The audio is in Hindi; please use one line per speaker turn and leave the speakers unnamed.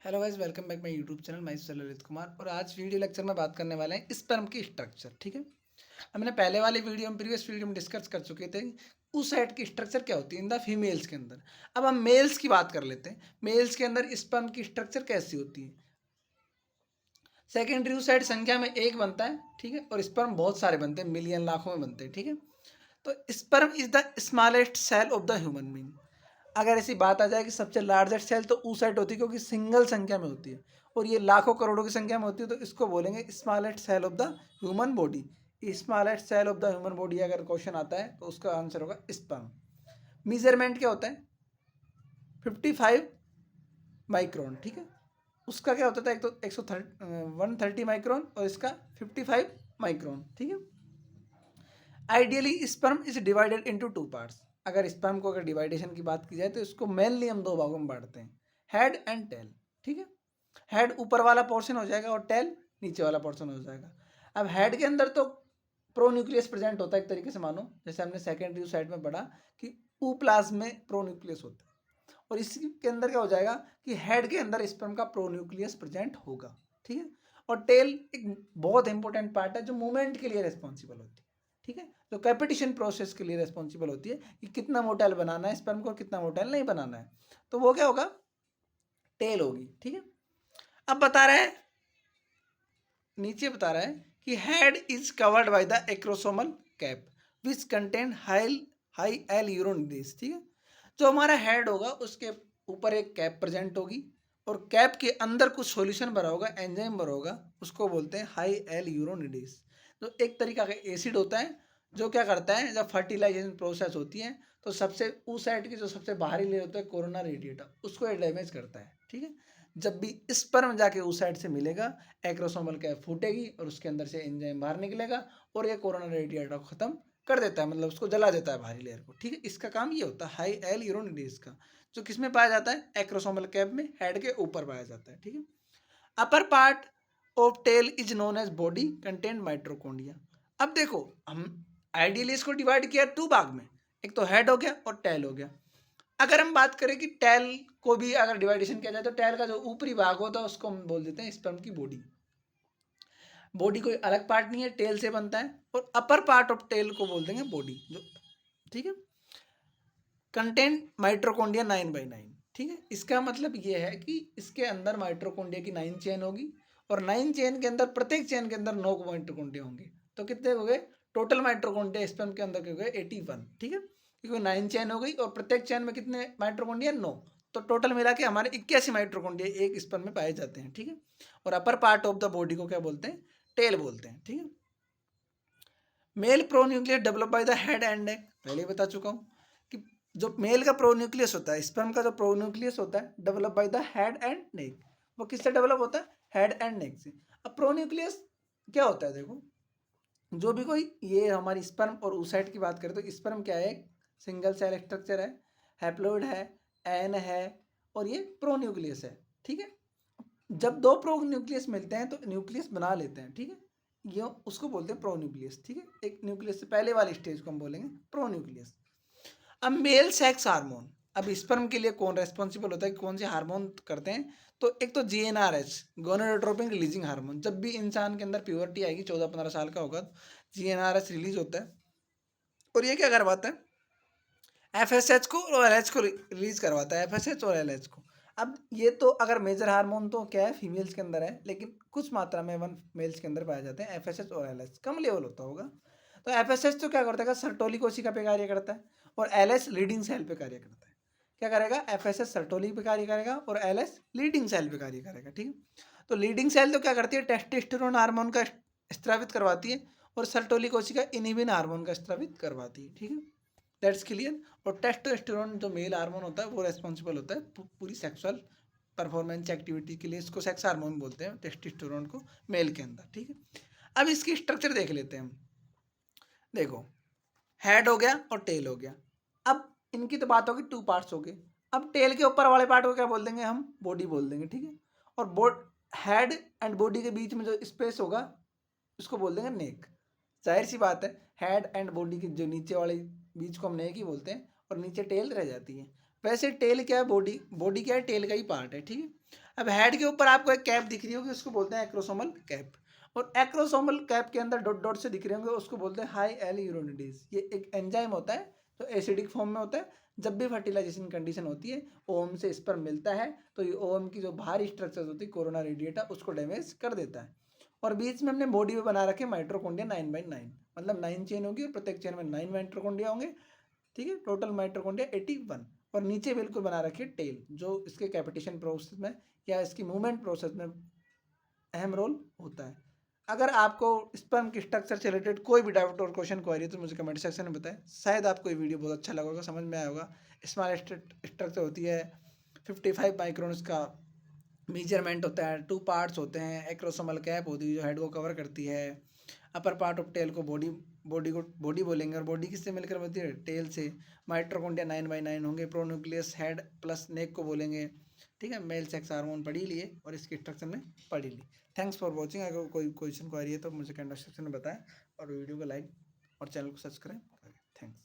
Hello guys, welcome back my YouTube channel. मैं ललित कुमार और आज वीडियो लेक्चर में बात करने वाले हैं स्पर्म की स्ट्रक्चर। ठीक है, हमने पहले वाले वीडियो में प्रीवियस वीडियो में डिस्कस कर चुके थे oocyte की स्ट्रक्चर क्या होती है इन द फीमेल्स के अंदर। अब हम मेल्स की बात कर लेते हैं। मेल्स के अंदर स्पर्म की स्ट्रक्चर कैसी होती है। सेकेंडरी oocyte संख्या में एक बनता है, ठीक है, और स्पर्म बहुत सारे बनते हैं, मिलियन लाखों में बनते हैं। ठीक है, तो sperm is the smallest cell of the human being. अगर ऐसी बात आ जाए कि सबसे लार्जेस्ट सेल तो oocyte होती है, क्योंकि सिंगल संख्या में होती है और ये लाखों करोड़ों की संख्या में होती है, तो इसको बोलेंगे smallest cell of the human body. Smallest cell of the human body अगर क्वेश्चन आता है तो उसका आंसर होगा स्पर्म। मेजरमेंट क्या होता है? 55 माइक्रोन। ठीक है, उसका क्या होता था, एक तो 130 माइक्रोन और इसका 55 माइक्रोन। ठीक है, ideally sperm is divided into two parts. अगर स्पर्म को अगर डिवाइडेशन की बात की जाए तो इसको मेनली हम दो भागों में बांटते हैं, हेड एंड टेल। ठीक है, हेड ऊपर वाला पोर्शन हो जाएगा और टेल नीचे वाला पोर्शन हो जाएगा। अब हेड के अंदर तो प्रोन्यूक्लियस प्रेजेंट होता है, एक तरीके से मानो जैसे हमने सेकेंडरी साइड में पढ़ा कि ऊप्लाज्म में प्रोन्यूक्लियस होता है, और इसके अंदर क्या हो जाएगा कि हेड के अंदर स्पर्म का प्रोन्यूक्लियस प्रेजेंट होगा। ठीक है, और टेल एक बहुत इंपॉर्टेंट पार्ट है जो मूवमेंट के लिए रिस्पॉन्सिबल होती है। ठीक है, जो कैपिटेशन प्रोसेस के लिए रिस्पॉन्सिबल होती है कि कितना मोटाइल बनाना है स्पर्म को और कितना मोटाइल नहीं बनाना है, तो वो क्या होगा, टेल होगी। ठीक है, अब बता रहा है, नीचे बता रहा है कि head is covered by the acrosomal cap which contain hyaluronidase. ठीक है, जो हमारा हेड होगा उसके ऊपर एक कैप प्रेजेंट होगी और कैप के अंदर कुछ सॉल्यूशन भरा होगा, एंजाइम भरा होगा, उसको बोलते हैं हाई एल यूरोनिडेज। जो एक तरीका का एसिड होता है जो क्या करता है, जब फर्टिलाइजेशन प्रोसेस होती है तो सबसे उस साइड की जो सबसे बाहरी लेयर होता है कोरोना रेडिएटा, उसको डैमेज करता है। ठीक है, जब भी स्पर्म जाके उस साइड से मिलेगा, एक्रोसोमल कैप फूटेगी और उसके अंदर से एंजाइम बाहर निकलेगा और ये कोरोना रेडिएटा को खत्म कर देता है, मतलब उसको जला देता है बाहरी लेयर को। ठीक है, इसका काम ये होता है हाई एल यूरोनिडेज का, जो किसमें पाया जाता है, एक्रोसोमल कैप में, हेड के ऊपर पाया जाता है। ठीक है, upper part of tail is known as body content mitochondria. अब देखो, हम आइडियली इसको डिवाइड किया टू भाग में, एक तो हेड हो गया और टेल हो गया। अगर हम बात करें कि टेल को भी अगर डिवाइडेशन किया जाए तो टेल का जो ऊपरी भाग होता है उसको हम बोल देते हैं स्पर्म की बॉडी। बॉडी कोई अलग पार्ट नहीं है, टेल से बनता है, और अपर पार्ट ऑफ टेल को बोल देंगे बॉडी जो। ठीक है, कंटेंट माइट्रोकोंडिया 9/9। ठीक है, इसका मतलब ये है कि इसके अंदर माइट्रोकोंडिया की 9 चेन होगी और 9 चेन के अंदर प्रत्येक चेन के अंदर 9 माइट्रोकोंडिया होंगे। तो कितने हो गए टोटल माइट्रोकोंडिया स्पर्म के अंदर के हो गए 81। ठीक है, क्योंकि 9 चेन हो गई और प्रत्येक चेन में कितने माइट्रोकोंडिया, 9, तो टोटल मिला के हमारे 81 माइट्रोकोंडिया एक स्पर्म में पाए जाते हैं। ठीक है, और upper part of the body को क्या बोलते हैं, टेल बोलते हैं। ठीक है, male pronucleus develop by the head and neck, पहले ही बता चुका हूँ कि जो मेल का प्रोन्यूक्लियस होता है, स्पर्म का जो प्रोन्यूक्लियस होता है develop by the head and नेक। वो किससे डेवलप होता है, हेड एंड नेक से। अब प्रोन्यूक्लियस क्या होता है, देखो, जो भी कोई ये हमारी स्पर्म और oocyte की बात करें तो स्पर्म क्या है, सिंगल सेल स्ट्रक्चर है, हैप्लोइड है, एन है, और ये प्रोन्यूक्लियस है। ठीक है, जब दो प्रोन्यूक्लियस मिलते हैं तो न्यूक्लियस बना लेते हैं। ठीक है, ये उसको बोलते हैं प्रोन्यूक्लियस। ठीक है, एक न्यूक्लियस से पहले वाली स्टेज को हम बोलेंगे प्रोन्यूक्लियस। अब मेल सेक्स हार्मोन, अब स्पर्म के लिए कौन रेस्पॉन्सिबल होता है, कौन से हार्मोन करते हैं, तो एक तो GnRH, गोनाडोट्रोपिन रिलीजिंग हार्मोन। जब भी इंसान के अंदर प्योरिटी आएगी, 14-15 साल का होगा, तो GnRH रिलीज होता है और ये क्या करवाता है, FSH को और LH को रिलीज करवाता है, FSH और LH को। अब ये तो अगर मेजर हार्मोन तो क्या है, फीमेल्स के अंदर है, लेकिन कुछ मात्रा में वन मेल्स के अंदर पाए जाते हैं FSH और LH, कम लेवल होता होगा। तो FSH तो क्या करता है, सर्टोली कोशिका पे कार्य करता है और LH लीडिंग सेल पे कार्य करता है। क्या करेगा, FSH सर्टोली पे कार्य करेगा और LH लीडिंग सेल पे कार्य करेगा। ठीक है, तो लीडिंग सेल तो क्या करती है, टेस्टोस्टेरोन हार्मोन का स्त्रावित करवाती है और सर्टोली कोशिका इनहिबिन हार्मोन का स्त्रावित करवाती है। ठीक है, दैट्स क्लियर। और टेस्टोस्टेरोन जो मेल हार्मोन होता है वो रेस्पॉन्सिबल होता है पूरी सेक्सुअल परफॉर्मेंस एक्टिविटी के लिए, इसको सेक्स हार्मोन बोलते हैं टेस्टोस्टेरोन को मेल के अंदर। ठीक है, अब इसकी स्ट्रक्चर देख लेते हैं हम। देखो, हेड हो गया और टेल हो गया। अब इनकी तो बात होगी, टू पार्ट्स हो गए। अब टेल के ऊपर वाले पार्ट को क्या बोल देंगे, हम बॉडी बोल देंगे। ठीक है, और बोड हेड एंड बॉडी के बीच में जो स्पेस होगा उसको बोल देंगे नेक। जाहिर सी बात है, हेड एंड बॉडी के जो नीचे वाले बीच को हम नेक ही बोलते हैं और नीचे टेल रह जाती है। वैसे टेल क्या है, बॉडी बॉडी क्या है, टेल का ही पार्ट है, ठीक है। अब हेड के ऊपर आपको एक कैप दिख रही होगी, उसको बोलते हैं एक्रोसोमल कैप, और एक्रोसोमल कैप के अंदर डॉट डॉट से दिख रहे होंगे, उसको बोलते हैं हाई एल यूरोनिडेज। ये एक एंजाइम होता है तो एसिडिक फॉर्म में होता है। जब भी फर्टिलाइजेशन कंडीशन होती है, ओवम से स्पर्म मिलता है, तो ये ओवम की जो बाहरी स्ट्रक्चर होती है, कोरोना रेडिएटा, उसको डैमेज कर देता है। और बीच में हमने बॉडी में बना रखे माइट्रोकोंडिया 9/9, मतलब 9 चेन होगी और प्रत्येक चेन में 9 माइट्रोकोंडिया होंगे, ठीक है। Total mitochondria 81। और नीचे बिल्कुल बना रखी है टेल, जो इसके कैपिटेशन प्रोसेस में या इसकी मूवमेंट प्रोसेस में अहम रोल होता है। अगर आपको स्पर्म के स्ट्रक्चर से रिलेटेड कोई भी डाउट और क्वेश्चन क्वेरी है तो मुझे कमेंट सेक्शन में बताएं। शायद आपको ये वीडियो बहुत अच्छा लगा होगा, समझ में आया होगा। स्मॉल स्ट्रक्चर होती है 55 माइक्रोन्स का मेजरमेंट होता है, 2 पार्ट्स होते हैं। एक्रोसोमल कैप होती है जो हेड को कवर करती है, अपर पार्ट ऑफ टेल को बॉडी बोलेंगे, और बॉडी किससे मिलकर बनती है, टेल से। माइट्रोकोंडिया 9/9 होंगे, प्रोन्यूक्लियस हेड प्लस नेक को बोलेंगे, ठीक है। मेल सेक्स हार्मोन पढ़ ही लिए और इसके स्ट्रक्चर में पढ़ ही ली। Thanks for watching. अगर कोई क्वेश्चन क्वेरी है तो मुझे कमेंट सेक्शन में बताएं, और वीडियो को लाइक और चैनल को सब्सक्राइब करें। थैंक्स।